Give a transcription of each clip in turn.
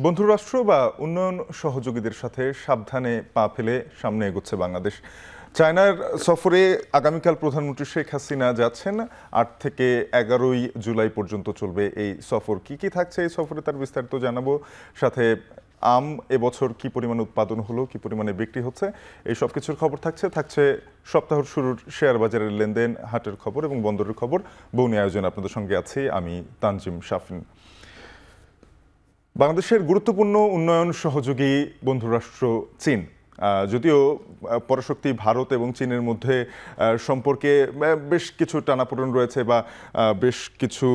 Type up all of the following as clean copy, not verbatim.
বন্ধুরাষ্ট্র বা উন্নয়ন সহযোগীদের সাথে সাবধানে পা ফেলে সামনে এগোচ্ছে বাংলাদেশ। চায়নার সফরে আগামীকাল প্রধানমন্ত্রী শেখ হাসিনা যাচ্ছেন। ৮ থেকে ১১ জুলাই পর্যন্ত চলবে এই সফর। কি কি থাকছে এই সফরে তার বিস্তারিত জানাবো। সাথে আম এবছর কি পরিমাণ উৎপাদন হলো, কি পরিমাণে বিক্রি হচ্ছে, এই সব কিছুর খবর থাকছে সপ্তাহের শুরুর শেয়ার বাজারের লেনদেন, হাটের খবর এবং বন্দরের খবর। বৌনি আয়োজন আপনাদের সঙ্গে আছি আমি তানজিম শাফিন। বাংলাদেশের গুরুত্বপূর্ণ উন্নয়ন সহযোগী বন্ধুরাষ্ট্র চীন, যদিও পরাশক্তি ভারত এবং চীনের মধ্যে সম্পর্কে বেশ কিছু টানাপোড়েন রয়েছে বা বেশ কিছু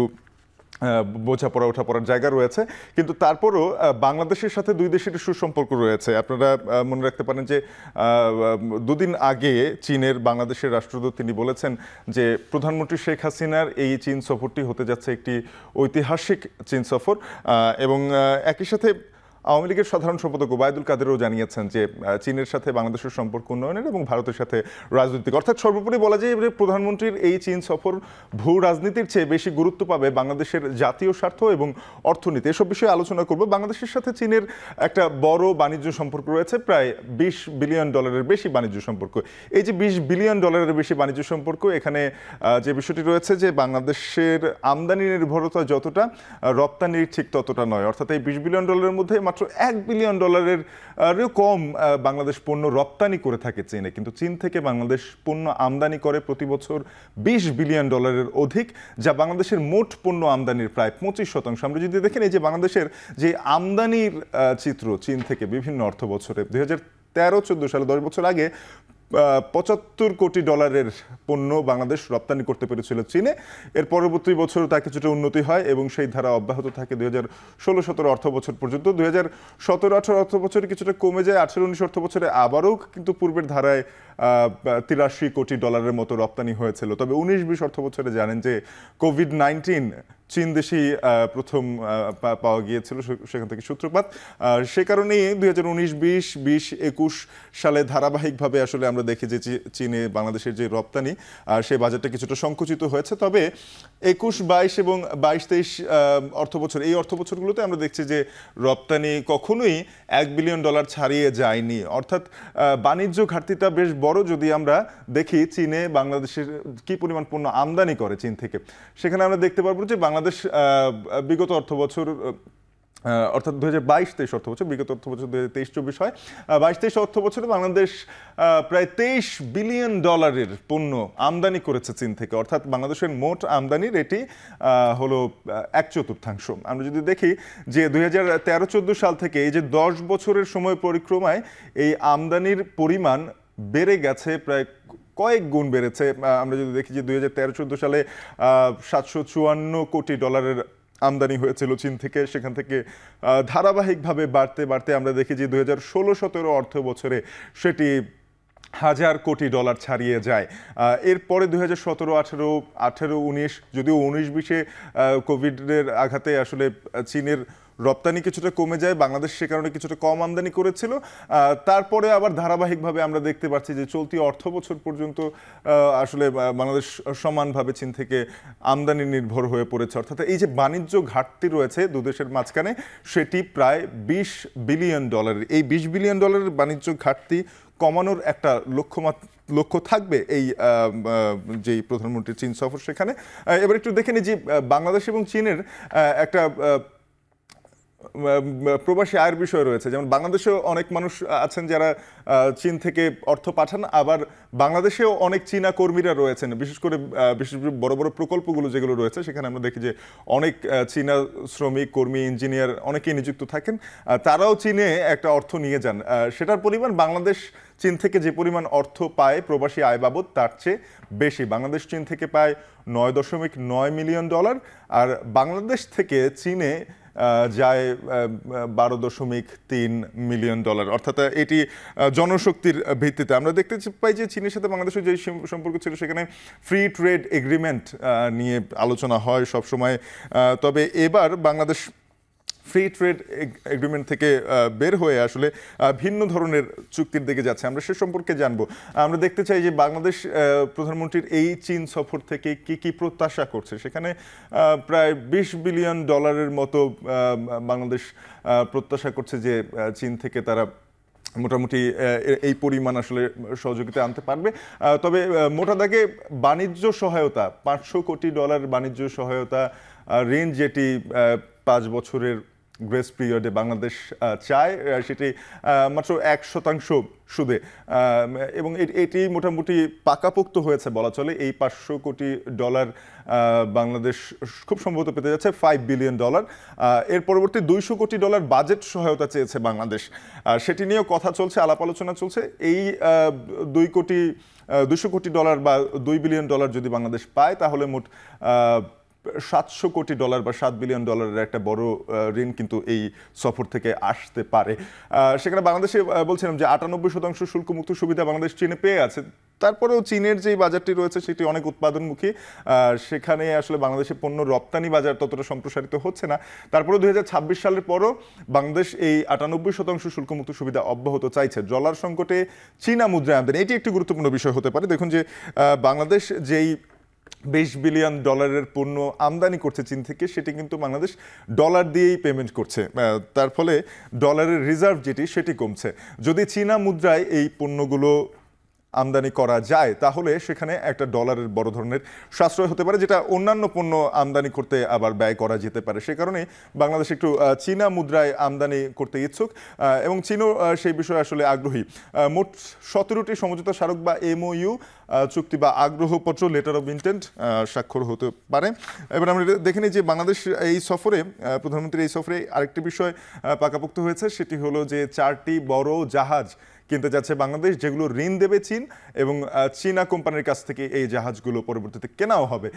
বোঝাপড়া ওঠাপড়ার জায়গা রয়েছে, কিন্তু তারপরও বাংলাদেশের সাথে দুই দেশের সুসম্পর্ক রয়েছে। আপনারা মনে রাখতে পারেন যে দুদিন আগে চীনের বাংলাদেশের রাষ্ট্রদূত তিনি বলেছেন যে প্রধানমন্ত্রী শেখ হাসিনার এই চীন সফরটি হতে যাচ্ছে একটি ঐতিহাসিক চীন সফর। এবং একই সাথে আওয়ামী লীগের সাধারণ সম্পাদক ওবায়দুল কাদেরও জানিয়েছেন যে চীনের সাথে বাংলাদেশের সম্পর্ক উন্নয়নের এবং ভারতের সাথে রাজনৈতিক, অর্থাৎ সর্বোপরি বলা যায় যে প্রধানমন্ত্রীর এই চীন সফর ভূ রাজনীতির চেয়ে বেশি গুরুত্ব পাবে বাংলাদেশের জাতীয় স্বার্থ এবং অর্থনীতি। এসব বিষয়ে আলোচনা করব। বাংলাদেশের সাথে চীনের একটা বড় বাণিজ্য সম্পর্ক রয়েছে, প্রায় $20 বিলিয়ন বেশি বাণিজ্য সম্পর্ক। এই যে $20 বিলিয়ন বেশি বাণিজ্য সম্পর্ক, এখানে যে বিষয়টি রয়েছে যে বাংলাদেশের আমদানি নির্ভরতা যতটা, রপ্তানির ঠিক ততটা নয়। অর্থাৎ এই $20 বিলিয়ন মধ্যে মাত্র $1 বিলিয়ন কম বাংলাদেশ পণ্য রপ্তানি করে থাকে চীনে, কিন্তু চীন থেকে বাংলাদেশ পণ্য আমদানি করে প্রতি বছর $20 বিলিয়ন অধিক, যা বাংলাদেশের মোট পণ্য আমদানির প্রায় 25%। আমরা যদি দেখেন এই যে বাংলাদেশের যে আমদানির চিত্র চীন থেকে বিভিন্ন অর্থ বছরে 2013-14 সালে 10 বছর আগে $75 কোটি পণ্য বাংলাদেশ রপ্তানি করতে পেরেছিল চীনে। এর পরবর্তী বছর তা কিছুটা উন্নতি হয় এবং সেই ধারা অব্যাহত থাকে 2016-17 অর্থ বছর পর্যন্ত। 2017-18 অর্থ বছরে কিছুটা কমে যায়, 18-19 অর্থ বছরে আবারও কিন্তু পূর্বের ধারায় $83 কোটি মতো রপ্তানি হয়েছিল। তবে 19-20 অর্থ বছরে জানেন যে কোভিড-19 চীন দেশেই প্রথম পাওয়া গিয়েছিল, সেখান থেকে সূত্রপাত। সে কারণেই 2019-20, 20-21 সালে ধারাবাহিকভাবে আসলে আমরা দেখি যে চীনে বাংলাদেশের যে রপ্তানি সেই বাজেটটা কিছুটা সংকুচিত হয়েছে। তবে 21-22 এবং 22-23 অর্থ বছর, এই অর্থ বছরগুলোতে আমরা দেখছি যে রপ্তানি কখনোই $1 বিলিয়ন ছাড়িয়ে যায়নি। অর্থাৎ বাণিজ্য ঘাটতিটা বেশ বড়। যদি আমরা দেখি চীনে বাংলাদেশের কি পরিমাণ পণ্য আমদানি করে চীন থেকে, সেখানে আমরা দেখতে পারবো যে বাংলাদেশ বিগত অর্থ বছর অর্থাৎ 2022-23 অর্থ বছর, বিগত অর্থ বছর 2023-24 হয়, 22-23 অর্থ বছরে বাংলাদেশ প্রায় $23 বিলিয়ন পণ্য আমদানি করেছে চীন থেকে। অর্থাৎ বাংলাদেশের মোট আমদানির এটি হলো 1/4। আমরা যদি দেখি যে 2013-14 সাল থেকে এই যে 10 বছরের সময় পরিক্রমায় এই আমদানির পরিমাণ বেড়ে গেছে, প্রায় কয়েক গুণ বেড়েছে। আমরা যদি দেখি যে 2013-14 সালে $754 কোটি আমদানি হয়েছিল চীন থেকে, সেখান থেকে ধারাবাহিকভাবে বাড়তে আমরা দেখি যে 2016-17 অর্থ বছরে সেটি $1000 কোটি ছাড়িয়ে যায়। এরপরে 2017-18, 18-19, যদিও 19-20-এ কোভিডের আঘাতে আসলে চীনের রপ্তানি কিছুটা কমে যায়, বাংলাদেশ সে কারণে কিছুটা কম আমদানি করেছিল। তারপরে আবার ধারাবাহিকভাবে আমরা দেখতে পাচ্ছি যে চলতি অর্থ বছর পর্যন্ত আসলে বাংলাদেশ সমানভাবে চীন থেকে আমদানি নির্ভর হয়ে পড়েছে। অর্থাৎ এই যে বাণিজ্য ঘাটতি রয়েছে দুদেশের মাঝখানে, সেটি প্রায় $20 বিলিয়ন। এই $20 বিলিয়ন বাণিজ্য ঘাটতি কমানোর একটা লক্ষ্য থাকবে এই যেই প্রধানমন্ত্রীর চীন সফর সেখানে। এবার একটু দেখে নিই যে বাংলাদেশ এবং চীনের একটা প্রবাসী আয়ের বিষয় রয়েছে। যেমন বাংলাদেশেও অনেক মানুষ আছেন যারা চীন থেকে অর্থ পাঠান, আবার বাংলাদেশেও অনেক চীনা কর্মীরা রয়েছেন, বিশেষ করে বড় বড় প্রকল্পগুলো যেগুলো রয়েছে সেখানে আমরা দেখি যে অনেক চীনা শ্রমিক, কর্মী, ইঞ্জিনিয়ার অনেকেই নিযুক্ত থাকেন। তারাও চীনে একটা অর্থ নিয়ে যান, সেটার পরিমাণ বাংলাদেশ চীন থেকে যে পরিমাণ অর্থ পায় প্রবাসী আয় বাবদ তার চেয়ে বেশি। বাংলাদেশ চীন থেকে পায় $9.9 মিলিয়ন, আর বাংলাদেশ থেকে চীনে যায় $12.3 মিলিয়ন। অর্থাৎ এটি জনশক্তির ভিত্তিতে। আমরা দেখতে পাই যে চীনের সাথে বাংলাদেশের যে সম্পর্ক ছিল সেখানে ফ্রি ট্রেড এগ্রিমেন্ট নিয়ে আলোচনা হয় সবসময়। তবে এবার বাংলাদেশ ফ্রি ট্রেড এগ্রিমেন্ট থেকে বের হয়ে আসলে ভিন্ন ধরনের চুক্তির দিকে যাচ্ছে, আমরা সে সম্পর্কে জানবো। আমরা দেখতে চাই যে বাংলাদেশ প্রধানমন্ত্রীর এই চীন সফর থেকে কি কি প্রত্যাশা করছে। সেখানে প্রায় $20 বিলিয়ন মতো বাংলাদেশ প্রত্যাশা করছে যে চীন থেকে তারা মোটামুটি এই পরিমাণ আসলে সহযোগিতা আনতে পারবে। তবে মোটা দাগে বাণিজ্য সহায়তা, $500 কোটি বাণিজ্য সহায়তা ঋণ, যেটি 5 বছরের গ্রেস পিরিয়ডে বাংলাদেশ চায়, সেটি মাত্র 1% সুদে, এবং এটি মোটামুটি পাকাপোক্ত হয়েছে বলা চলে। এই $500 কোটি বাংলাদেশ খুব সম্ভবত পেতে যাচ্ছে $5 বিলিয়ন। এর পরবর্তী $200 কোটি বাজেট সহায়তা চেয়েছে বাংলাদেশ, সেটি নিয়েও কথা চলছে, আলাপ আলোচনা চলছে। এই $200 কোটি বা $2 বিলিয়ন যদি বাংলাদেশ পায়, তাহলে মোট $700 কোটি বা $7 বিলিয়ন একটা বড় ঋণ কিন্তু এই সফর থেকে আসতে পারে। সেখানে বাংলাদেশে বলছিলাম যে 98% শুল্কমুক্ত সুবিধা বাংলাদেশ চীনে পেয়ে আছে। তারপরেও চীনের যে বাজারটি রয়েছে সেটি অনেক উৎপাদনমুখী, সেখানে আসলে বাংলাদেশের পণ্য রপ্তানি বাজার ততটা সম্প্রসারিত হচ্ছে না। তারপরেও 2026 সালের পরও বাংলাদেশ এই 98% শুল্কমুক্ত সুবিধা অব্যাহত চাইছে। ডলার সংকটে চীনা মুদ্রায় আমদানি, এটি একটি গুরুত্বপূর্ণ বিষয় হতে পারে। দেখুন যে বাংলাদেশ যেই $20 বিলিয়ন পণ্য আমদানি করছে চীন থেকে, সেটি কিন্তু বাংলাদেশ ডলার দিয়েই পেমেন্ট করছে। তার ফলে ডলারের রিজার্ভ যেটি, সেটি কমছে। যদি চীনা মুদ্রায় এই পণ্যগুলো আমদানি করা যায়, তাহলে সেখানে একটা ডলারের বড় ধরনের সাশ্রয় হতে পারে, যেটা অন্যান্য পণ্য আমদানি করতে আবার ব্যয় করা যেতে পারে। সে কারণে বাংলাদেশ একটু চীনা মুদ্রায় আমদানি করতে ইচ্ছুক, এবং চীনও সেই বিষয়ে আসলে আগ্রহী। মোট 17টি সমঝোতা স্মারক বা MOU চুক্তি বা আগ্রহপত্র, লেটার অফ ইন্টেন্ট স্বাক্ষর হতে পারে। এবার আমরা দেখে নিই যে বাংলাদেশ এই সফরে, প্রধানমন্ত্রীর এই সফরে আরেকটি বিষয় পাকাপোক্ত হয়েছে, সেটি হলো যে 4টি বড় জাহাজ কিনতে যাচ্ছে বাংলাদেশ, যেগুলো ঋণ দেবে চীন, এবং চীনা কোম্পানির কাছ থেকে এই জাহাজগুলো পরবর্তীতে কেনাও হবে।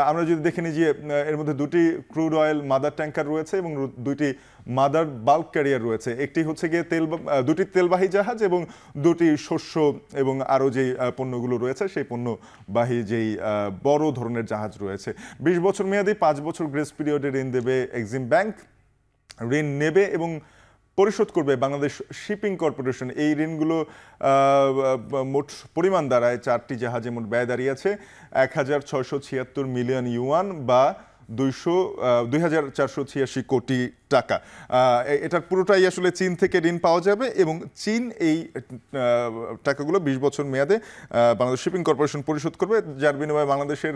আমরা যদি দেখে নিই যে এর মধ্যে 2টি ক্রুড অয়েল মাদার ট্যাঙ্কার রয়েছে এবং 2টি মাদার বাল্ক ক্যারিয়ার রয়েছে। একটি হচ্ছে গিয়ে 2টি তেলবাহী জাহাজ এবং 2টি শস্য এবং আরও যেই পণ্যগুলো রয়েছে সেই পণ্যবাহী যেই বড় ধরনের জাহাজ রয়েছে। 20 বছর মেয়াদি 5 বছর গ্রেস পিরিয়ডে ঋণ দেবে এক্সিম ব্যাংক, ঋণ নেবে এবং পরিশোধ করবে বাংলাদেশ শিপিং কর্পোরেশন। এই ঋণগুলো মোট পরিমাণ দাঁড়ায়, 4টি জাহাজে মোট ব্যয় দাঁড়িয়েছে $1,676 মিলিয়ন বা 2,486 কোটি টাকা। এটার পুরোটাই আসলে চীন থেকে ঋণ পাওয়া যাবে, এবং চীন এই টাকাগুলো 20 বছর মেয়াদে বাংলাদেশ শিপিং কর্পোরেশন পরিশোধ করবে, যার বিনিময়ে বাংলাদেশের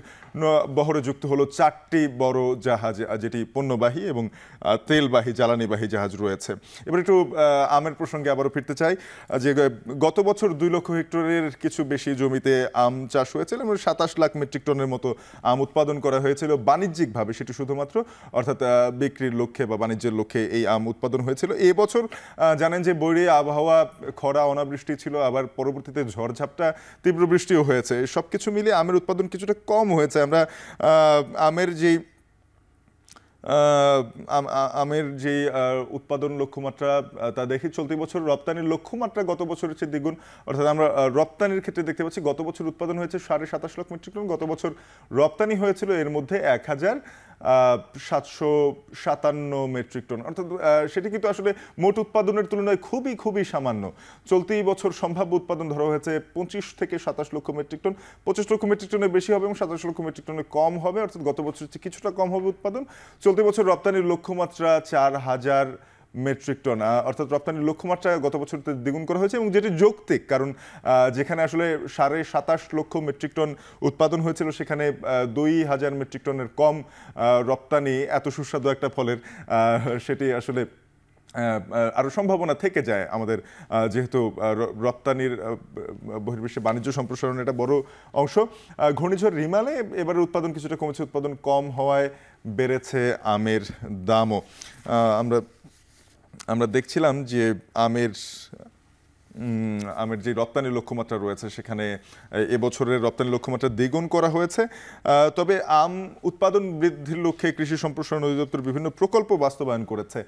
বহরে যুক্ত হলো 4টি বড় জাহাজ, যেটি পণ্যবাহী এবং তেলবাহী জ্বালানিবাহী জাহাজ রয়েছে। এবার একটু আমের প্রসঙ্গে আবারও ফিরতে চাই, যে গত বছর 2 লক্ষ হেক্টরের কিছু বেশি জমিতে আম চাষ হয়েছিল এবং 27 লাখ মেট্রিক টনের মতো আম উৎপাদন করা হয়েছিল বাণিজ্যিকভাবে, সেটি শুধুমাত্র অর্থাৎ বিক্রির লক্ষ্যে বা বাণিজ্যের লক্ষ্যে এই আম উৎপাদন হয়েছিল। এবছর জানেন যে বৈরী আবহাওয়া, খরা, অনাবৃষ্টি ছিল, আবার পরবর্তীতে ঝড়ঝাপটা, তীব্র বৃষ্টিও হয়েছে। সবকিছু মিলিয়ে আমের উৎপাদন কিছুটা কম হয়েছে। আমরা আমের যেই উৎপাদন লক্ষ্যমাত্রা তা দেখি, চলতি বছর রপ্তানির লক্ষ্যমাত্রা গত বছরের চেয়ে দ্বিগুণ। অর্থাৎ আমরা রপ্তানির ক্ষেত্রে দেখতে পাচ্ছি গত বছর উৎপাদন হয়েছে 27.5 লাখ মেট্রিক টন, গত বছর রপ্তানি হয়েছিল এর মধ্যে 1,757 মেট্রিক টন। অর্থাৎ সেটি কিন্তু আসলে মোট উৎপাদনের তুলনায় খুবই খুবই সামান্য। চলতি বছর সম্ভাব্য উৎপাদন ধরা হয়েছে 25 থেকে 27 লক্ষ মেট্রিক টন। 25 লক্ষ মেট্রিক টনের বেশি হবে এবং 27 লক্ষ মেট্রিক টনের কম হবে, অর্থাৎ গত বছর কিছুটা কম হবে উৎপাদন। চলতি বছর রপ্তানির লক্ষ্যমাত্রা 4,000 মেট্রিক টন, অর্থাৎ রপ্তানির লক্ষ্যমাত্রা গত বছর দ্বিগুণ করা হয়েছে, এবং যেটি যৌক্তিক, কারণ যেখানে আসলে 27.5 লক্ষ মেট্রিক টন উৎপাদন হয়েছিল, সেখানে 2,000 মেট্রিক টনের কম রপ্তানি এত সুস্বাদু একটা ফলের, সেটি আসলে আরও সম্ভাবনা থেকে যায় আমাদের, যেহেতু রপ্তানির বহির্বিশ্বে বাণিজ্য সম্প্রসারণের একটা বড় অংশ। ঘূর্ণিঝড় রিমালে এবারে উৎপাদন কিছুটা কমেছে, উৎপাদন কম হওয়ায় বেড়েছে আমের দামও। আমরা দেখছিলাম যে আমের যে রপ্তানি লক্ষ্যমাত্রা রয়েছে, সেখানে এবছরের রপ্তানি লক্ষ্যমাত্রা দ্বিগুণ করা হয়েছে। তবে আম উৎপাদন বৃদ্ধির লক্ষ্যে কৃষি সম্প্রসারণ অধিদপ্তর বিভিন্ন প্রকল্প বাস্তবায়ন করেছে,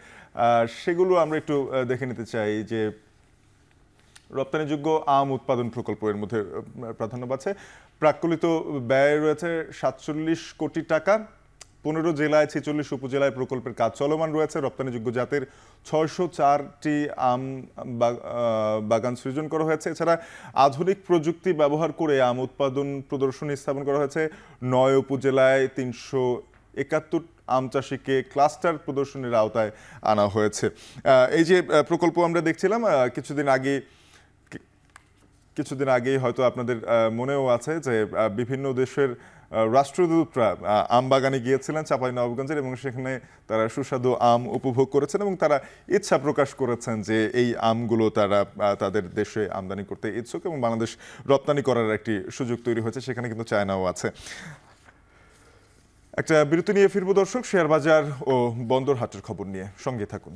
সেগুলো আমরা একটু দেখে নিতে চাই। যে রপ্তানিযোগ্য আম উৎপাদন প্রকল্প, এর মধ্যে প্রাধান্য পাচ্ছে, প্রাক্কলিত ব্যয় রয়েছে 47 কোটি টাকা। 15 জেলায় 46 উপজেলায় প্রকল্পের কাজ চলমান রয়েছে। রপ্তানিযোগ্য জাতের 604টি আম বাগান সৃজন করা হয়েছে। এছাড়া আধুনিক প্রযুক্তি ব্যবহার করে আম উৎপাদন প্রদর্শনী স্থাপন করা হয়েছে। 9 উপজেলায় 371 আম চাষিকে ক্লাস্টার প্রদর্শনীর আওতায় আনা হয়েছে। এই যে প্রকল্প আমরা দেখছিলাম কিছুদিন আগেই হয়তো আপনাদের মনেও আছে যে বিভিন্ন দেশের রাষ্ট্রদূতরা আম বাগানে গিয়েছিলেন চাঁপাইনবাবগঞ্জের, এবং সেখানে তারা সুস্বাদু আম উপভোগ করেছেন এবং তারা ইচ্ছা প্রকাশ করেছেন যে এই আমগুলো তারা তাদের দেশে আমদানি করতে ইচ্ছুক এবং বাংলাদেশ রপ্তানি করার একটি সুযোগ তৈরি হয়েছে। সেখানে কিন্তু চায়নাও আছে। একটা বিরতি নিয়ে ফিরবো দর্শক, শেয়ার বাজার ও বন্দর হাটের খবর নিয়ে সঙ্গে থাকুন।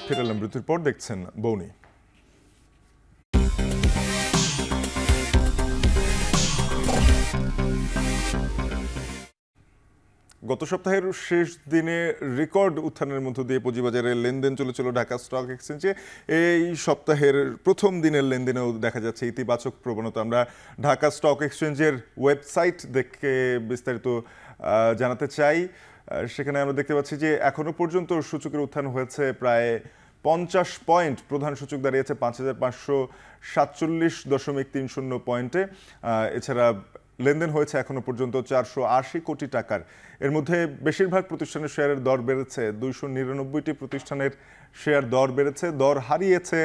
ফিরালাম বিরতির পর, দেখছেন বৌনি। গত সপ্তাহের শেষ দিনে রেকর্ড উত্থানের মধ্য দিয়ে পুঁজিবাজারের লেনদেন চলেছিল ঢাকা স্টক এক্সচেঞ্জে। এই সপ্তাহের প্রথম দিনের লেনদেনেও দেখা যাচ্ছে ইতিবাচক প্রবণতা। আমরা ঢাকা স্টক এক্সচেঞ্জের ওয়েবসাইট দেখে বিস্তারিত জানাতে চাই। সেখানে আমরা দেখতে পাচ্ছি যে এখনো পর্যন্ত সূচকের উত্থান হয়েছে প্রায় 50 পয়েন্ট। প্রধান সূচক দাঁড়িয়েছে 5547.30 পয়েন্টে। এছাড়া লেনদেন হয়েছে এখনো পর্যন্ত 480 কোটি টাকার। এর মধ্যে বেশিরভাগ প্রতিষ্ঠানের শেয়ারের দর বেড়েছে। 299টি প্রতিষ্ঠানের শেয়ার দর বেড়েছে। দর হারিয়েছে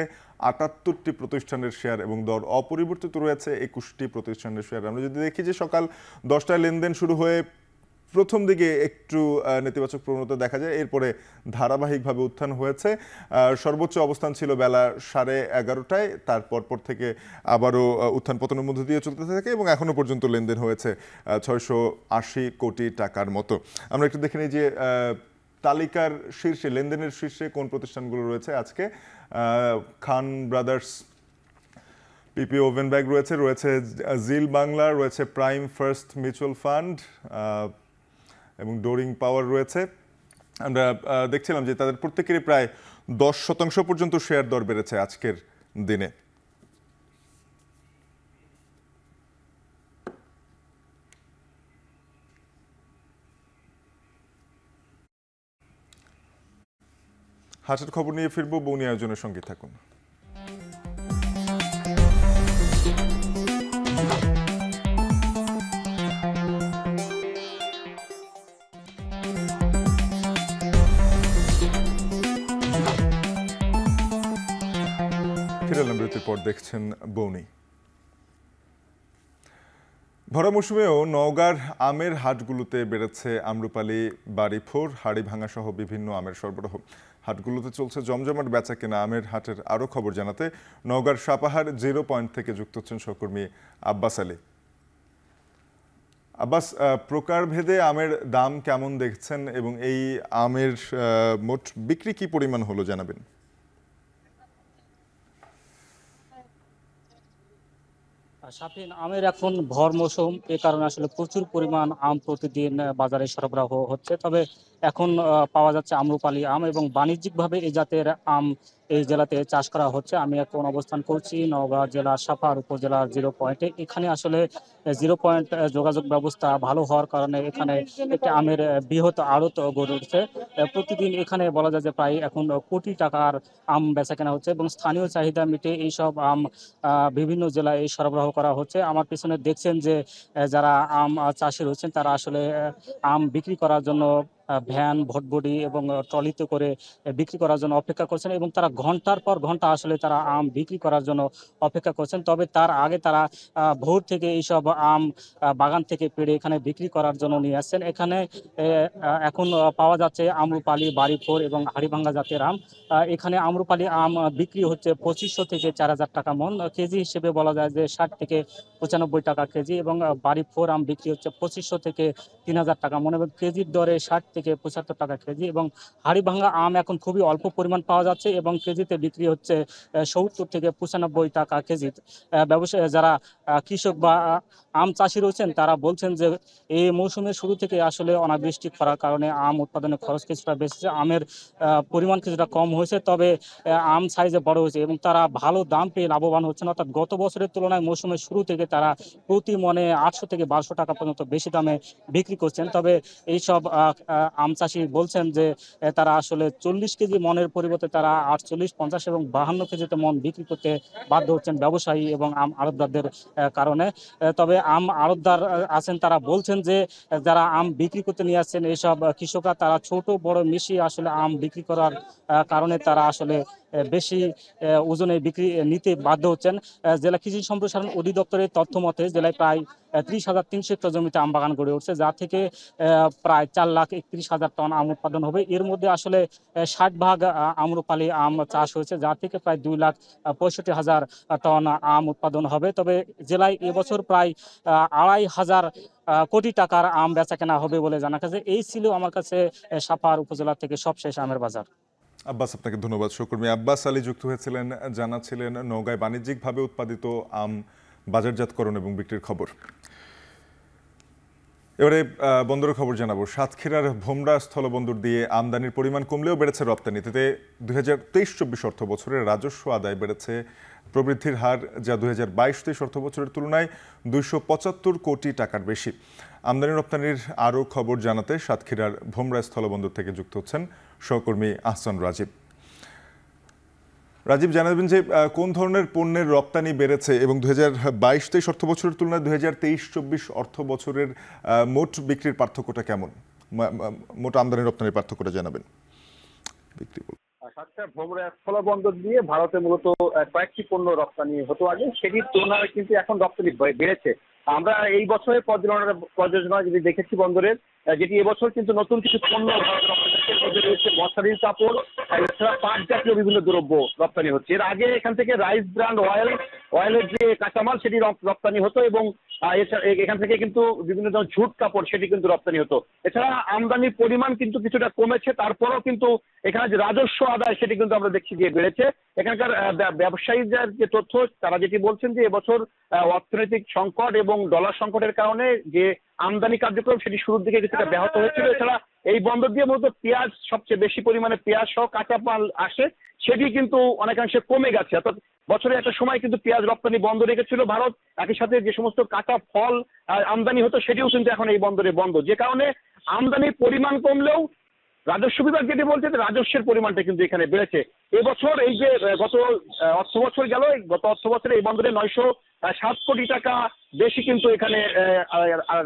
78টি প্রতিষ্ঠানের শেয়ার এবং দর অপরিবর্তিত রয়েছে 21টি প্রতিষ্ঠানের শেয়ার। আমরা যদি দেখি যে সকাল 10টায় লেনদেন শুরু হয়ে প্রথম দিকে একটু নেতিবাচক প্রবণতা দেখা যায়, এরপরে ধারাবাহিকভাবে উত্থান হয়েছে। সর্বোচ্চ অবস্থান ছিল বেলা 11:30টায়, তারপর থেকে আবারও উত্থান পতনের মধ্যে দিয়ে চলতে থাকে এবং এখনো পর্যন্ত লেনদেন হয়েছে 680 কোটি টাকার মতো। আমরা একটু দেখে নিই যে তালিকার শীর্ষে, লেনদেনের শীর্ষে কোন প্রতিষ্ঠানগুলো রয়েছে আজকে। খান ব্রাদার্স, পিপি ওভেন ব্যাগ রয়েছে জিল বাংলা, রয়েছে প্রাইম ফার্স্ট মিউচুয়াল ফান্ড এবং ডোরিং পাওয়ার রয়েছে। আমরা দেখছিলাম যে তাদের প্রত্যেকেরই প্রায় 10% পর্যন্ত শেয়ার দর বেড়েছে আজকের দিনে। হাটের খবর নিয়ে ফিরবো, বৌনি আয়োজনের সঙ্গে থাকুন। ফিরালাম বিরতির পর, দেখছেন বৌনি। ভরা মৌসুমেও নওগাঁর আমের হাটগুলোতে বেড়েছে আম্রপালি, বাড়িফোর, হাড়িভাঙা সহ বিভিন্ন আমের সরবরাহ। হাটগুলোতে চলছে জমজমাট বেচা কেনা। আমের হাটের আরও খবর জানাতে নওগাঁর সাপাহার 0 পয়েন্ট থেকে যুক্ত হচ্ছেন সহকর্মী আব্বাস আলী। আব্বাস, প্রকারভেদে আমের দাম কেমন দেখছেন এবং এই আমের মোট বিক্রি কি পরিমাণ হলো জানাবেন। শাফিন, আমের এখন ভর মৌসুম, এ কারণে আসলে প্রচুর পরিমাণ আম প্রতিদিন বাজারে সরবরাহ হচ্ছে। তবে এখন পাওয়া যাচ্ছে আম্রপালি আম এবং বাণিজ্যিকভাবে এই জাতের আম এই জেলাতে চাষ করা হচ্ছে। আমি এখন অবস্থান করছি নওগাঁ জেলার সাপাহার উপজেলার 0 পয়েন্টে। এখানে আসলে 0 পয়েন্ট যোগাযোগ ব্যবস্থা ভালো হওয়ার কারণে এখানে একটি আমের বৃহৎ আড়ত গড়ে উঠছে। প্রতিদিন এখানে বলা যায় যে প্রায় এখন কোটি টাকার আম বেচা কেনা হচ্ছে এবং স্থানীয় চাহিদা মিটে এইসব আম বিভিন্ন জেলায় সরবরাহ করা হচ্ছে। আমার পিছনে দেখছেন যে যারা আম চাষি রয়েছেন তারা আসলে আম বিক্রি করার জন্য ভ্যান, ভটবডি এবং ট্রলিতে করে বিক্রি করার জন্য অপেক্ষা করছেন এবং তারা ঘন্টার পর ঘন্টা আসলে তারা আম বিক্রি করার জন্য অপেক্ষা করছেন। তবে তার আগে তারা ভোর থেকে এইসব আম বাগান থেকে পেড়ে এখানে বিক্রি করার জন্য নিয়ে আসছেন। এখানে এখন পাওয়া যাচ্ছে আম্রপালি, বাড়িফোর এবং হাড়িভাঙ্গা জাতের আম। এখানে আম্রপালি আম বিক্রি হচ্ছে 2500 থেকে 4000 টাকা মন। কেজি হিসেবে বলা যায় যে 60 থেকে 95 টাকা কেজি এবং বাড়িফোর আম বিক্রি হচ্ছে 2500 থেকে 3000 টাকা মন এবং কেজির দরে 60 থেকে থেকে ৭৫ টাকা কেজি, এবং হাড়িভাঙা আম এখন খুবই অল্প পরিমাণ পাওয়া যাচ্ছে এবং কেজিতে বিক্রি হচ্ছে ৭০ থেকে ৯৫ টাকা কেজি। ব্যবসায়ী যারা কৃষক বা আম চাষি রয়েছেন তারা বলছেন যে এই মৌসুমের শুরু থেকে আসলে অনাবৃষ্টি করার কারণে আম উৎপাদনের খরচ কিছুটা বেড়েছে, আমের পরিমাণ কিছুটা কম হয়েছে, তবে আম সাইজে বড় হয়েছে এবং তারা ভালো দাম পেয়ে লাভবান হচ্ছেন। অর্থাৎ গত বছরের তুলনায় মৌসুমের শুরু থেকে তারা প্রতি মনে ৮০০ থেকে ১২০০ টাকা পর্যন্ত বেশি দামে বিক্রি করছেন। তবে এইসব আম চাষি বলছেন যে তারা আসলে ৪০ কেজি মনের পরিবর্তে তারা ৪৮, ৫০ এবং ৫২ কেজিতে মন বিক্রি করতে বাধ্য হচ্ছেন ব্যবসায়ী এবং আম আড়তদারদের কারণে। তবে আম আড়তদার আছেন, তারা বলছেন যে যারা আম বিক্রি করতে নিয়ে আসছেন এইসব কৃষকরা তারা ছোট বড় মিশিয়ে আসলে আম বিক্রি করার কারণে তারা আসলে বেশি ওজনে বিক্রি নিতে বাধ্য হচ্ছেন। জেলা কৃষি সম্প্রসারণ অধিদপ্তরের তথ্য মতে জেলায় প্রায় ৩০,৩০০ হেক্টর জমিতে আম বাগান গড়ে উঠছে, যা থেকে প্রায় ৪,৩১,০০০ টন আম উৎপাদন হবে। এর মধ্যে আসলে ৬০ ভাগ আম্রপালি আম চাষ হয়েছে, যা থেকে প্রায় ২,৬৫,০০০ টন আম উৎপাদন হবে। তবে জেলায় এবছর প্রায় ২,৫০০ কোটি টাকার আম বেচা কেনা হবে বলে জানা গেছে। এই ছিল আমার কাছে সাপাহার উপজেলা থেকে সবশেষ আমের বাজার। আব্বাস, আপনাকে ধন্যবাদ। সহকর্মী আব্বাস আলী যুক্ত হয়েছিলেন, জানাচ্ছিলেন নওগাঁয় বাণিজ্যিকভাবে উৎপাদিত আম বাজারজাতকরণ এবং বিক্রির খবর। এবারে বন্দরের খবর জানাবো। সাতক্ষীরার ভোমরা স্থলবন্দর দিয়ে আমদানির পরিমাণ কমলেও বেড়েছে রপ্তানি। এতে ২০২৩-২৪ অর্থ বছরের রাজস্ব আদায় বেড়েছে প্রবৃদ্ধির হার, যা ২০২২-২৩ অর্থ বছরের তুলনায় ২৭৫ কোটি টাকার বেশি। আমদানি রপ্তানির আরও খবর জানাতে সাতক্ষীরার ভোমরা স্থলবন্দর থেকে যুক্ত হচ্ছেন সহকর্মী আহসান রাজীব। রাজীব, জানাবেন যে কোন ধরনের পণ্যের রপ্তানি বেড়েছে এবং ২০২২-২৩ অর্থ বছরের তুলনায় ২০২৩-২৪ অর্থ বছরের মোট বিক্রির পার্থক্যটা কেমন? মোট আমদানি রপ্তানির পার্থক্যটা জানাবেন। সাতক্ষীরা ভোমরা স্থলবন্দর দিয়ে ভারতে মূলত কয়েকটি পণ্য রপ্তানি হতো আগে, সেটির তুলনায় কিন্তু এখন রপ্তানি বেড়েছে। আমরা এই বছরের পর্যালোচনা যদি দেখেছি বন্দরের, যেটি এবছর কিন্তু নতুন কিছু পণ্য রয়েছে, মশারির কাপড়, এছাড়া পাট জাতীয় বিভিন্ন দ্রব্য রপ্তানি হচ্ছে। এর আগে এখান থেকে রাইস ব্র্যান্ড অয়েলের যে কাঁচামাল সেটি রপ্তানি হতো এবং এখান থেকে কিন্তু বিভিন্ন ধরনের ঝুট কাপড় সেটি কিন্তু রপ্তানি হতো। এছাড়া আমদানির পরিমাণ কিন্তু কিছুটা কমেছে, তারপরেও কিন্তু এখানে যে রাজস্ব আদায় সেটি কিন্তু আমরা দেখছি যে বেড়েছে। এখানকার ব্যবসায়ীদের যে তথ্য, তারা যেটি বলছেন যে এবছর অর্থনৈতিক সংকট এবং ডলার সংকটের কারণে যে আমদানি কার্যক্রম সেটি শুরুর দিকে কিছুটা ব্যাহত হয়েছিল। এছাড়া এই বন্দর দিয়ে মূলত পেঁয়াজ, সবচেয়ে বেশি পরিমাণে পেঁয়াজ সহ কাঁচা মাল আসে, সেটি কিন্তু অনেকাংশে কমে গেছে। অর্থাৎ বছরে একটা সময় কিন্তু পেঁয়াজ রপ্তানি বন্ধ রেখেছিল ভারত, একই সাথে যে সমস্ত কাঁচা ফল আমদানি হতো সেটিও কিন্তু এখন এই বন্দরে বন্ধ, যে কারণে আমদানির পরিমাণ কমলেও রাজস্ব বিভাগ যেটি বলছে যে রাজস্বের পরিমাণটা কিন্তু এখানে বেড়েছে। এবছর এই যে গত অর্থ বছর গেল, গত অর্থ বছরে এই বন্দরে ৯০৭ কোটি টাকা বেশি কিন্তু এখানে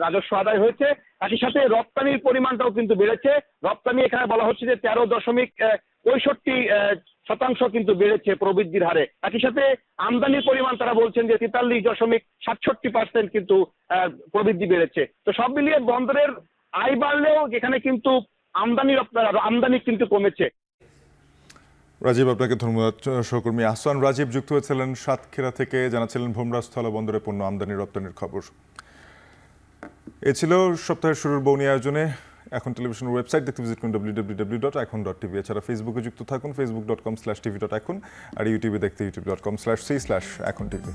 রাজস্ব আদায় হয়েছে। একই সাথে রপ্তানির পরিমাণটাও কিন্তু বেড়েছে। রপ্তানি এখানে বলা হচ্ছে যে ১৩.৬৫% কিন্তু বেড়েছে প্রবৃদ্ধির হারে। একই সাথে আমদানির পরিমাণ তারা বলছেন যে ৪৩.৬৭% কিন্তু প্রবৃদ্ধি বেড়েছে। তো সব মিলিয়ে বন্দরের আয় বাড়লেও এখানে কিন্তু আমদানি কিন্তু কমেছে। রাজীব, আপনাকে ধন্যবাদ। সহকর্মী আহসান রাজীব যুক্ত হয়েছিলেন সাতক্ষীরা থেকে, জানাচ্ছিলেন ভোমরা স্থলবন্দরে পণ্য আমদানি রপ্তানির খবর। এ ছিল সপ্তাহের শুরুর বৌনি আয়োজনে। এখন টেলিভিশনের ওয়েবসাইট দেখতে ভিজিট করুন www.econ.tv। এছাড়া ফেসবুকে যুক্ত থাকুন facebook.com/tv.econ, আর ইউটিউবে দেখতে youtube.com/c/econtv।